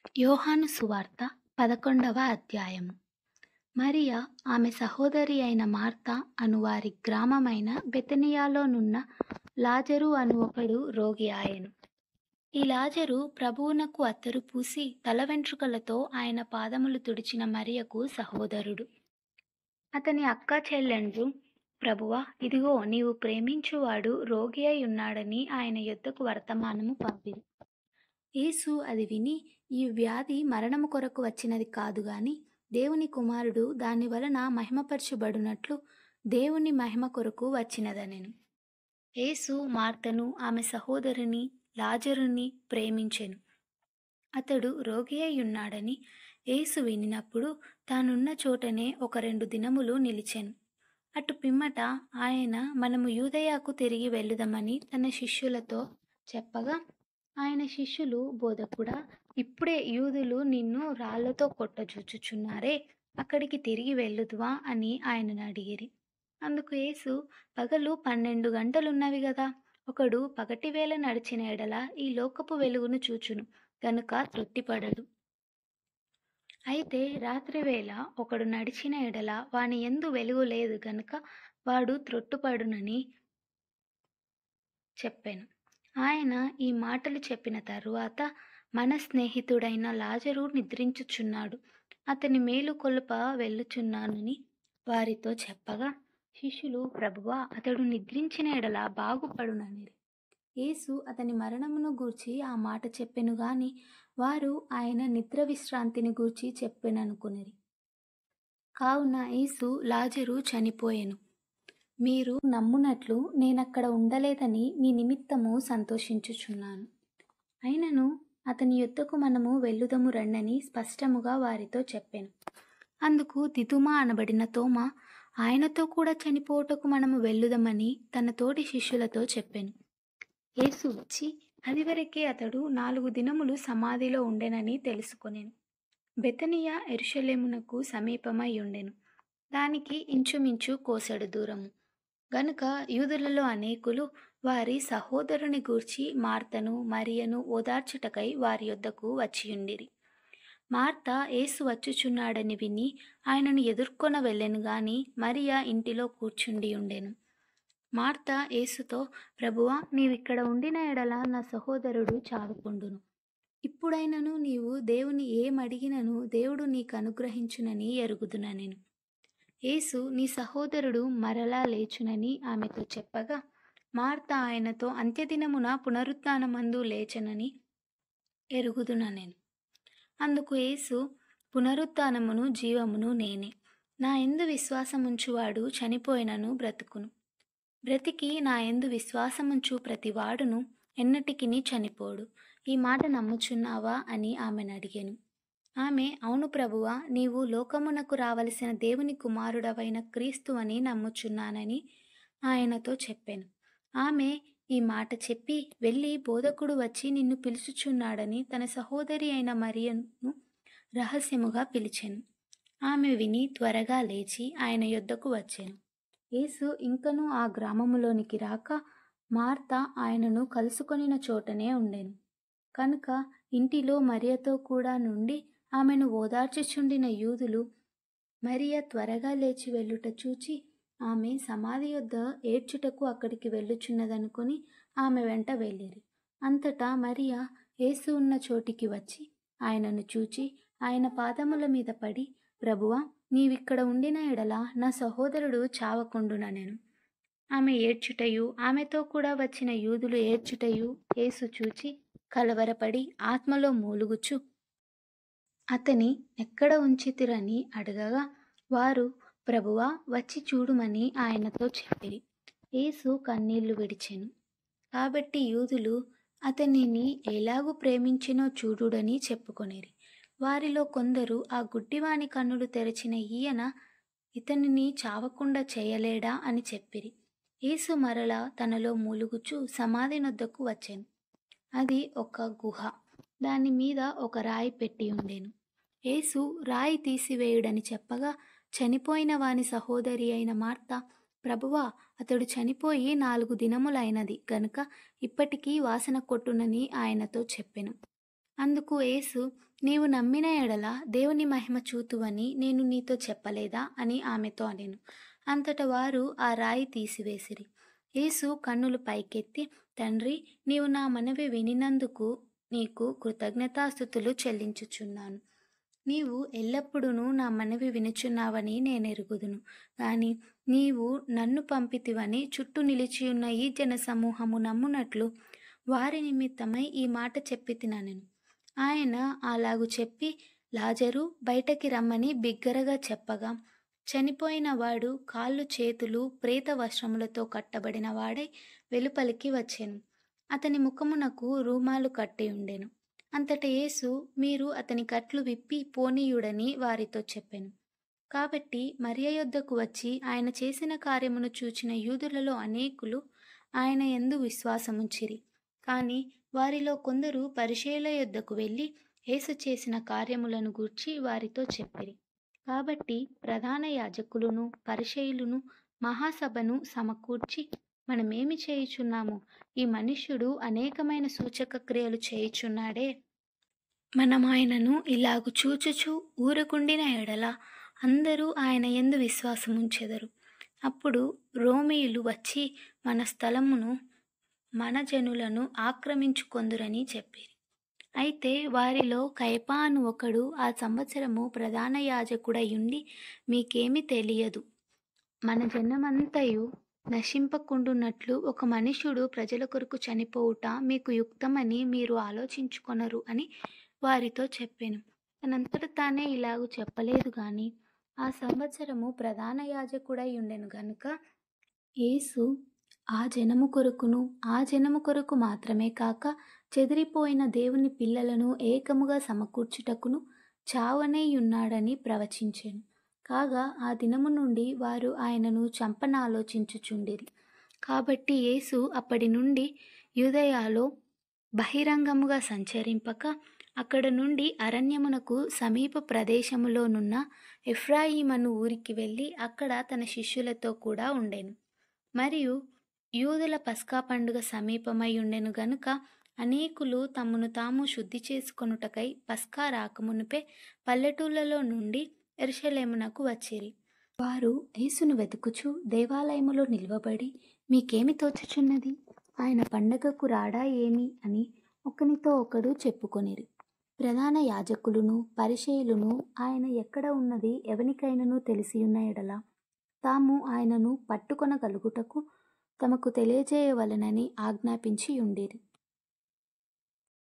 యోహాను సువార్త 11వ అధ్యాయము. మరియ ఆమె సహోదరి అయిన మార్త అను వారి గ్రామమైన బెతనియాలోనున్న లాజరు అను ఒకడు రోగి ఆయెను. ఈ లాజరు ప్రభువునకు అత్తరు పూసి తల వెంట్రుకలతో ఆయన పాదములు తుడిచిన మరియకు సహోదరుడు. అతని అక్క చెల్లెండ్రు, ప్రభువా, ఇదిగో నీవు ప్రేమించువాడు రోగి అయి ఉన్నాడని ఆయన యొద్దకు వర్తమానము పంపిరి. యేసు అది విని, ఈ వ్యాధి మరణము కొరకు వచ్చినది కాదు గాని దేవుని కుమారుడు దాని వలన మహిమపరచబడునట్లు దేవుని మహిమ కొరకు వచ్చినదనెను. యేసు మార్తను ఆమె సహోదరుని లాజరుని ప్రేమించెను. అతడు రోగి అయి ఉన్నాడని యేసు వినినప్పుడు తానున్న చోటనే ఒక 2 దినములు నిలిచెను. అటు పిమ్మట ఆయన మనము యూదయకు తిరిగి వెళ్ళుదమని తన శిష్యులతో చెప్పగా, ఆయన శిష్యులు, బోధకుడా, ఇప్పుడే యూదులు నిన్ను రాళ్లతో కొట్టజూచుచున్నారే, అక్కడికి తిరిగి వెళ్ళుదువా అని ఆయనను అడిగిరి. అందుకు యేసు, పగలు 12 గంటలున్నవి గదా, ఒకడు పగటివేళ నడిచిన ఎడల ఈ లోకపు వెలుగును చూచును గనుక త్రొట్టిపడడు. అయితే రాత్రివేళ ఒకడు నడిచిన ఎడల వాని యందు వెలుగు లేదు గనుక వాడు త్రొట్టుపడునని చెప్పెను. ఆయన ఈ మాటలు చెప్పిన తరువాత, మన స్నేహితుడైన లాజరు నిద్రించుచున్నాడు, అతని మేలుకొలుప వెళ్ళుచున్నానని వారితో చెప్పగా, శిష్యులు, ప్రభువా, అతడు నిద్రించిన ఎడల బాగుపడుననిరి. యేసు అతని మరణమును గూర్చి ఆ మాట చెప్పెను గాని వారు ఆయన నిద్ర విశ్రాంతిని గూర్చి చెప్పెననుకొనిరి. కావున యేసు, లాజరు చనిపోయెను, మీరు నమ్మునట్లు నేనక్కడ ఉండలేదని మీ నిమిత్తము సంతోషించుచున్నాను. అయినను అతని యొద్దకు మనము వెళ్ళుదము రండని స్పష్టముగా వారితో చెప్పెను. అందుకు దిదుమ అనబడిన తోమ, ఆయనతో కూడా చనిపోవుటకు మనము వెళ్ళుదమని తన తోటి శిష్యులతో చెప్పెను. యేసు వచ్చి అదివరకే అతడు 4 దినములు సమాధిలో ఉండెనని తెలుసుకొనెను. బెతనియా యెరూషలేమునకు సమీపమై ఉండెను. దానికి ఇంచుమించు కోసెడు దూరము. గనుక యూదులలో అనేకులు వారి సహోదరుని గూర్చి మార్తను మరియను ఓదార్చుటకై వారి యొద్దకు వచ్చియుండిరి. మార్త యేసు వచ్చుచున్నాడని విని ఆయనను ఎదుర్కొన వెళ్ళెను గాని మరియ ఇంటిలో కూర్చుండి ఉండెను. మార్త యేసుతో, ప్రభువా, నీవిక్కడ ఉండిన ఎడల నా సహోదరుడు చావకుండును. ఇప్పుడైనను నీవు దేవుని ఏమడిగినను దేవుడు నీకు అనుగ్రహించునని ఎరుగుదుననెను. యేసు, నీ సహోదరుడు మరలా లేచునని ఆమెతో చెప్పగా, మార్త ఆయనతో, అంత్యదినమున పునరుత్థానమందు లేచెనని ఎరుగుదుననెను. అందుకు యేసు, పునరుత్థానమును జీవమును నేనే. నా యందు విశ్వాసముంచువాడు చనిపోయినను బ్రతుకును. బ్రతికి నా యందు విశ్వాసముంచు ప్రతివాడును ఎన్నటికిని చనిపోడు. ఈ మాట నమ్ముచున్నావా అని ఆమెను అడిగెను. ఆమె, అవును ప్రభువా, నీవు లోకమునకు రావలసిన దేవుని కుమారుడవైన క్రీస్తు అని నమ్ముచున్నానని ఆయనతో చెప్పెను. ఆమె ఈ మాట చెప్పి వెళ్ళి, బోధకుడు వచ్చి నిన్ను పిలుచుచున్నాడని తన సహోదరి అయిన మరియను రహస్యముగా పిలిచెను. ఆమె విని త్వరగా లేచి ఆయన యొద్దకు వచ్చెను. యేసు ఇంకనూ ఆ గ్రామములోనికి రాక మార్త ఆయనను కలుసుకొనిన చోటనే ఉండెను. కనుక ఇంటిలో మరియతో కూడా నుండి ఆమెను ఓదార్చుచుండిన యూదులు మరియ త్వరగా లేచి వెళ్ళుట చూచి ఆమె సమాధి యొద్ద ఏడ్చుటకు అక్కడికి వెళ్ళుచున్నదనుకొని ఆమె వెంట వెళ్ళిరి. అంతటా మరియ యేసు ఉన్న చోటికి వచ్చి ఆయనను చూచి ఆయన పాదముల మీద పడి, ప్రభువా, నీవిక్కడ ఉండిన ఎడల నా సహోదరుడు చావకుండుననెను. ఆమె ఏడ్చుటయు ఆమెతో కూడా వచ్చిన యూదులు ఏడ్చుటయు యేసు చూచి కలవరపడి ఆత్మలో మూలుగుచు అతని ఎక్కడ ఉంచితిరని అడగగా, వారు, ప్రభువా, వచ్చి చూడుమని ఆయనతో చెప్పిరి. యేసు కన్నీళ్లు విడిచెను. కాబట్టి యూదులు అతనిని ఎలాగు ప్రేమించినో చూడుడని చెప్పుకొనిరి. వారిలో కొందరు, ఆ గుడ్డివాని కన్నులు తెరచిన ఈయన ఇతనిని చావకుండా చేయలేడా అని చెప్పిరి. యేసు మరలా తనలో మూలుగుచు సమాధి నొద్దకు వచ్చెను. అది ఒక గుహ, దాని మీద ఒక రాయి పెట్టి ఉండెను. యేసు రాయి తీసివేయుడని చెప్పగా, చనిపోయిన వాని సహోదరి అయిన మార్త, ప్రభువా, అతడు చనిపోయి 4 దినములైనది గనుక ఇప్పటికీ వాసన కొట్టునని ఆయనతో చెప్పెను. అందుకు యేసు, నీవు నమ్మిన ఎడల దేవుని మహిమ చూతువని నేను నీతో చెప్పలేదా అని ఆమెతో అనెను. అంతట వారు ఆ రాయి తీసివేసిరి. యేసు కన్నులు పైకెత్తి, తండ్రి, నీవు నా మనవి వినినందుకు నీకు కృతజ్ఞతాస్తుతులు చెల్లించుచున్నాను. నీవు ఎల్లప్పుడూ నా మనవి వినుచున్నావని నేనెరుగుదును. గాని నీవు నన్ను పంపితివని చుట్టూ నిలిచియున్న ఈ జనసమూహము నమ్మునట్లు వారి నిమిత్తమై ఈ మాట చెప్పితినెను. ఆయన అలాగు చెప్పి, లాజరు బయటకి రమ్మని బిగ్గరగా చెప్పగా, చనిపోయిన వాడు కాళ్ళు చేతులు ప్రేత వస్త్రములతో కట్టబడిన వాడై వెలుపలికి వచ్చెను. అతని ముఖమునకు రూమాలు కట్టి ఉండెను. అంతట యేసు, మీరు అతని కట్లు విప్పి పోనీయుడని వారితో చెప్పెను. కాబట్టి మరియ యొద్దకు వచ్చి ఆయన చేసిన కార్యమును చూచిన యూదులలో అనేకులు ఆయన యందు విశ్వాసముంచిరి. కాని వారిలో కొందరు పరిసయ్యుల యొద్దకు వెళ్ళి యేసు చేసిన కార్యములను గూర్చి వారితో చెప్పిరి. కాబట్టి ప్రధాన యాజకులును పరిసయ్యులును మహాసభను సమకూర్చి, మనమేమి చేయుచున్నాము? ఈ మనుష్యుడు అనేకమైన సూచక క్రియలు చేయుచున్నాడే. మనం ఆయనను ఇలాగు చూచుచు ఊరకుండిన ఎడల అందరూ ఆయన యందు విశ్వాసముంచెదరు. అప్పుడు రోమీయులు వచ్చి మన స్థలమును మన జనులను ఆక్రమించుకొందురని చెప్పిరి. అయితే వారిలో కయప అను ఒకడు ఆ సంవత్సరము ప్రధాన యాజకుడయుండి, మీకేమి తెలియదు, మన జనమంతయు నశింపకుండునట్లు ఒక మనుష్యుడు ప్రజల కొరకు చనిపోవుట మీకు యుక్తమని మీరు ఆలోచించుకొనరు అని వారితో చెప్పెను. తనంతట తానే ఇలాగు చెప్పలేదు గాని ఆ సంవత్సరము ప్రధాన యాజకుడై ఉండెను గనుక యేసు ఆ జనము కొరకు మాత్రమే కాక చెదిరిపోయిన దేవుని పిల్లలను ఏకముగా సమకూర్చుటకును చావనేయున్నాడని ప్రవచించెను. కాగా ఆ దినము నుండి వారు ఆయనను చంపనాలోచించుచుండిరి. కాబట్టి యేసు అప్పటి నుండి యూదయలో బహిరంగముగా సంచరింపక అక్కడ నుండి అరణ్యమునకు సమీప ప్రదేశములోనున్న ఎఫ్రాయిమను ఊరికి వెళ్ళి అక్కడ తన శిష్యులతో కూడా ఉండెను. మరియు యూదుల పస్కా పండుగ సమీపమై ఉండెను గనుక అనేకులు తమను తాము శుద్ధి చేసుకొనుటకై పస్కా రాకమునుపే పల్లెటూళ్ళలో నుండి యెరూషలేమునకు వచ్చిరి. వారు యేసును వెతుకుచు దేవాలయములో నిలువబడి, మీకేమి తోచుచున్నది? ఆయన పండగకు రాడా ఏమి అని ఒకనితో ఒకడు చెప్పుకొనిరి. ప్రధాన యాజకులును పరిసయ్యులును ఆయన ఎక్కడ ఉన్నది ఎవనికైనను తెలిసియున్న ఎడల తాము ఆయనను పట్టుకొనగలుగుటకు తమకు తెలియజేయవలెనని ఆజ్ఞాపించి యుండిరి.